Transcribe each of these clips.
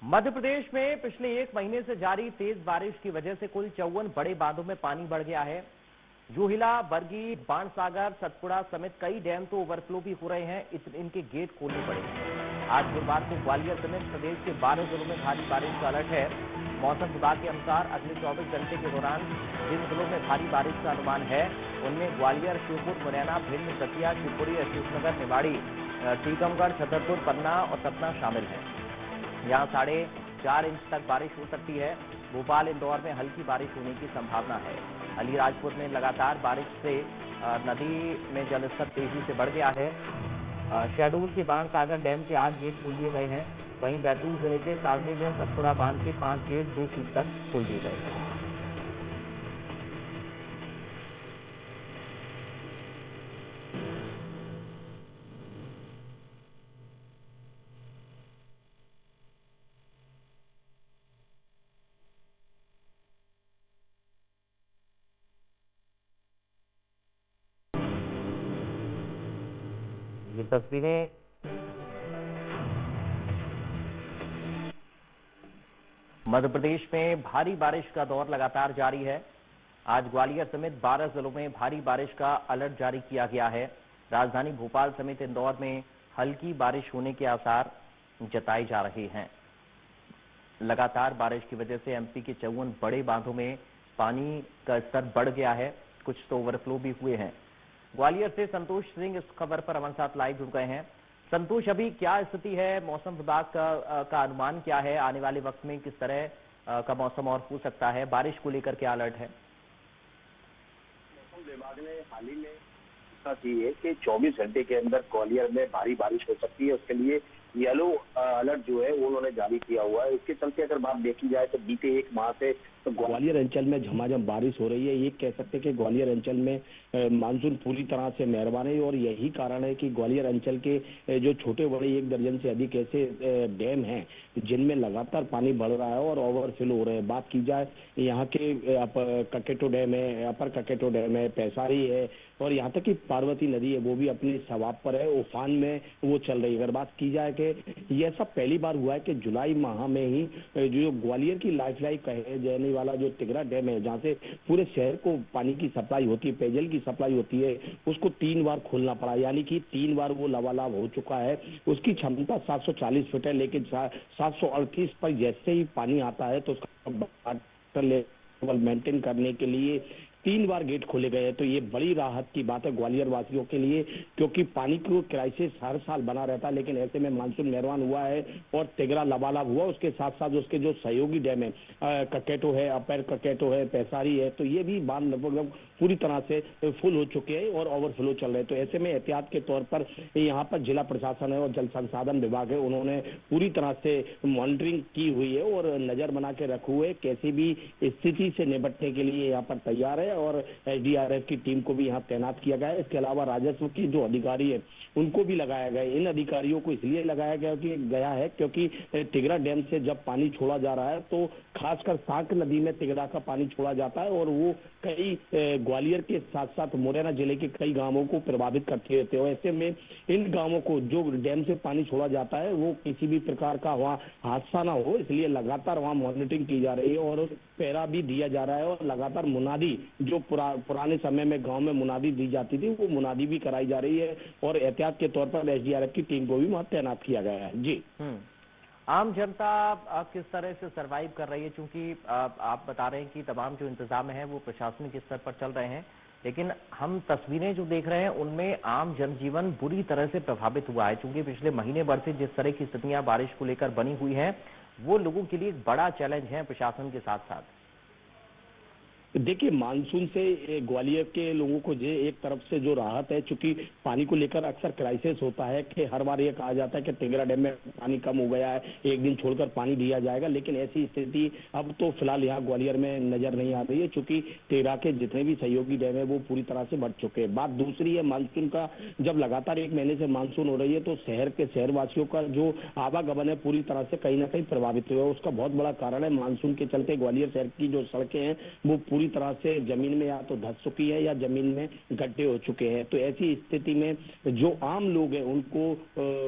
मध्य प्रदेश में पिछले एक महीने से जारी तेज बारिश की वजह से कुल 54 बड़े बांधों में पानी बढ़ गया है। जूहिला, बरगी, बाणसागर, सतपुड़ा समेत कई डैम तो ओवरफ्लो भी हो रहे हैं। इनके गेट खोलने पड़े हैं। आज गुरुवार को ग्वालियर समेत प्रदेश के 12 जिलों में भारी बारिश का अलर्ट है। मौसम विभाग के अनुसार अगले 24 घंटे के दौरान जिन जिलों में भारी बारिश का अनुमान है उनमें ग्वालियर, श्योपुर, मुरैना, भिंड, दतिया, शिवपुरी, अशोकनगर, निवाड़ी, टीकमगढ़, छतरपुर, पन्ना और सतना शामिल है। यहाँ 4.5 इंच तक बारिश हो सकती है। भोपाल, इंदौर में हल्की बारिश होने की संभावना है। अलीराजपुर में लगातार बारिश से नदी में जलस्तर तेजी से बढ़ गया है। शहडोल के बाणसागर डैम के 8 गेट खोल दिए गए हैं। वहीं बैतूल जिले के सावली में सतपुड़ा बांध के 5 गेट 2 फीट तक खोल दिए गए हैं। ये तस्वीरें मध्य प्रदेश में भारी बारिश का दौर लगातार जारी है। आज ग्वालियर समेत 12 जिलों में भारी बारिश का अलर्ट जारी किया गया है। राजधानी भोपाल समेत इंदौर में हल्की बारिश होने के आसार जताए जा रहे हैं। लगातार बारिश की वजह से एमपी के 54 बड़े बांधों में पानी का स्तर बढ़ गया है। कुछ तो ओवरफ्लो भी हुए हैं। ग्वालियर से संतोष सिंह इस खबर पर हमारे साथ लाइव जुड़ गए हैं। संतोष, अभी क्या स्थिति है? मौसम विभाग का अनुमान क्या है? आने वाले वक्त में किस तरह का मौसम और हो सकता है? बारिश को लेकर क्या अलर्ट है? मौसम विभाग ने हाल ही में घोषणा की है कि 24 घंटे के अंदर ग्वालियर में भारी बारिश हो सकती है। उसके लिए येलो अलर्ट जो है वो उन्होंने जारी किया हुआ है। इसके चलते अगर बात देखी जाए तो बीते एक माह से तो ग्वालियर अंचल में झमाझम बारिश हो रही है। ये कह सकते हैं कि ग्वालियर अंचल में मानसून पूरी तरह से मेहरबान है और यही कारण है कि ग्वालियर अंचल के जो छोटे बड़े 1 दर्जन से अधिक ऐसे डैम हैं जिनमें लगातार पानी बढ़ रहा है और ओवरफ्लो हो रहे हैं। बात की जाए यहाँ के ककेटो डैम है, अपर ककेटो डैम है, पैसारी है और यहाँ तक कि पार्वती नदी है वो भी अपने सवाब पर है, उफान में वो चल रही है। अगर बात की जाए कि ये ऐसा पहली बार हुआ है कि जुलाई माह में ही जो ग्वालियर की लाइफलाइन कहे जाने वाला जो तिगरा डैम है जहाँ से पूरे शहर को पानी की सप्लाई होती है, पेयजल की सप्लाई होती है, उसको 3 बार खोलना पड़ा। यानी कि 3 बार वो लबालब हो चुका है। उसकी क्षमता 740 फीट है, लेकिन 738 पर जैसे ही पानी आता है तो उसका लेवल मेंटेन करने के लिए 3 बार गेट खोले गए हैं। तो ये बड़ी राहत की बात है ग्वालियर वासियों के लिए, क्योंकि पानी की क्राइसिस हर साल बना रहता है। लेकिन ऐसे में मानसून मेहरबान हुआ है और तिगरा लबालब हुआ। उसके साथ साथ उसके जो सहयोगी डैम है, ककेटो है, अपर ककेटो है, पैसारी है, तो ये भी बांध लगभग पूरी तरह से फुल हो चुके हैं और ओवरफ्लो चल रहे हैं। तो ऐसे में एहतियात के तौर पर यहाँ पर जिला प्रशासन है और जल संसाधन विभाग है, उन्होंने पूरी तरह से मॉनिटरिंग की हुई है और नजर बना के रखे हुए किसी भी स्थिति से निपटने के लिए यहाँ पर तैयार है और एसडीआरएफ की टीम को भी यहाँ तैनात किया गया है। इसके अलावा राजस्व के जो अधिकारी है उनको भी लगाया गया है। इन अधिकारियों को इसलिए लगाया गया है क्योंकि तिगरा डैम से जब पानी छोड़ा जा रहा है तो खासकर सांक नदी में तिगरा का पानी छोड़ा जाता है और वो कई ग्वालियर के साथ साथ मुरैना जिले के कई गांवों को प्रभावित करते रहते हो। ऐसे में इन गांवों को जो डैम से पानी छोड़ा जाता है वो किसी भी प्रकार का वहाँ हादसा ना हो, इसलिए लगातार वहाँ मॉनिटरिंग की जा रही है और पहरा भी दिया जा रहा है और लगातार मुनादी जो पुराने समय में गांव में मुनादी दी जाती थी वो मुनादी भी कराई जा रही है और एहतियात के तौर पर एसडीआरएफ की टीम को भी वहां तैनात किया गया है। जी, आम जनता किस तरह से सरवाइव कर रही है? क्योंकि आप बता रहे हैं कि तमाम जो इंतजाम है वो प्रशासनिक स्तर पर चल रहे हैं, लेकिन हम तस्वीरें जो देख रहे हैं उनमें आम जनजीवन बुरी तरह से प्रभावित हुआ है। क्योंकि पिछले महीने भर से जिस तरह की स्थितियां बारिश को लेकर बनी हुई हैं वो लोगों के लिए एक बड़ा चैलेंज है प्रशासन के साथ साथ। देखिए, मानसून से ग्वालियर के लोगों को जो एक तरफ से जो राहत है, चूंकि पानी को लेकर अक्सर क्राइसिस होता है कि हर बार ये कहा जाता है कि तिगरा डैम में पानी कम हो गया है, एक दिन छोड़कर पानी दिया जाएगा, लेकिन ऐसी स्थिति अब तो फिलहाल यहाँ ग्वालियर में नजर नहीं आ रही है, चूंकि तिगरा के जितने भी सहयोगी डैम है वो पूरी तरह से बढ़ चुके हैं। बात दूसरी है मानसून का, जब लगातार 1 महीने से मानसून हो रही है तो शहरवासियों का जो आवागमन है पूरी तरह से कहीं ना कहीं प्रभावित हुआ है। उसका बहुत बड़ा कारण है मानसून के चलते ग्वालियर शहर की जो सड़कें हैं वो पूरी पूरी तरह से जमीन में या तो धंस चुकी है या जमीन में गड्ढे हो चुके हैं। तो ऐसी स्थिति में जो आम लोग हैं उनको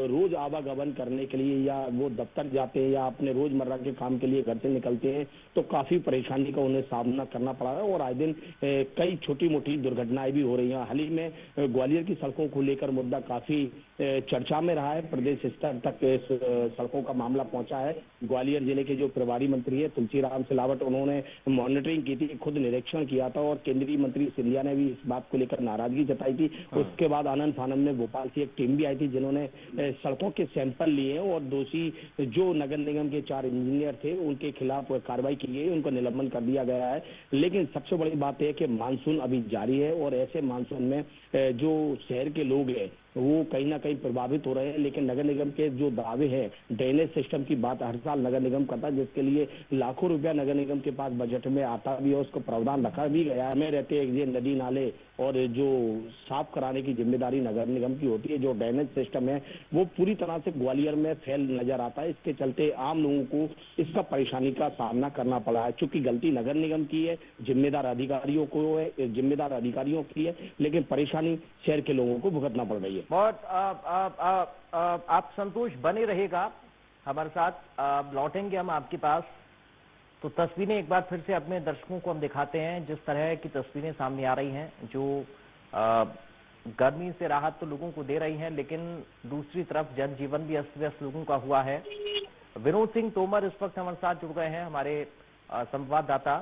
रोज आवागमन करने के लिए या वो दफ्तर जाते हैं या अपने रोजमर्रा के काम के लिए घर से निकलते हैं तो काफी परेशानी का उन्हें सामना करना पड़ा है और आए दिन कई छोटी मोटी दुर्घटनाएं भी हो रही हैं। हाल ही में ग्वालियर की सड़कों को लेकर मुद्दा काफी चर्चा में रहा है। प्रदेश स्तर तक सड़कों का मामला पहुंचा है। ग्वालियर जिले के जो प्रभारी मंत्री है तुलसीराम सिलावट, उन्होंने मॉनिटरिंग की थी, खुद निरीक्षण किया था और केंद्रीय मंत्री सिंधिया ने भी इस बात को लेकर नाराजगी जताई थी। उसके बाद आनंद फानंद में भोपाल से एक टीम भी आई थी जिन्होंने सड़कों के सैंपल लिए और दोषी जो नगर निगम के 4 इंजीनियर थे उनके खिलाफ कार्रवाई की गई, उनको निलंबन कर दिया गया है। लेकिन सबसे बड़ी बात यह कि मानसून अभी जारी है और ऐसे मानसून में जो शहर के लोग हैं वो कहीं ना कहीं प्रभावित हो रहे हैं। लेकिन नगर निगम के जो दावे हैं, ड्रेनेज सिस्टम की बात हर साल नगर निगम करता है जिसके लिए लाखों रुपया नगर निगम के पास बजट में आता भी है, उसको प्रावधान रखा भी गया है। में रहते हैं ये नदी नाले और जो साफ कराने की जिम्मेदारी नगर निगम की होती है। जो ड्रेनेज सिस्टम है वो पूरी तरह से ग्वालियर में फैल नजर आता है। इसके चलते आम लोगों को इसका परेशानी का सामना करना पड़ा है। चूंकि गलती नगर निगम की है, जिम्मेदार अधिकारियों की है, लेकिन परेशानी शहर के लोगों को भुगतना पड़ रही है। बहुत आप संतोष बने रहेगा हमारे साथ, लौटेंगे हम आपके पास। तो तस्वीरें एक बार फिर से अपने दर्शकों को हम दिखाते हैं। जिस तरह की तस्वीरें सामने आ रही हैं जो गर्मी से राहत तो लोगों को दे रही हैं, लेकिन दूसरी तरफ जनजीवन भी अस्त व्यस्त लोगों का हुआ है। विनोद सिंह तोमर इस वक्त हमारे साथ जुड़ गए हैं, हमारे संवाददाता।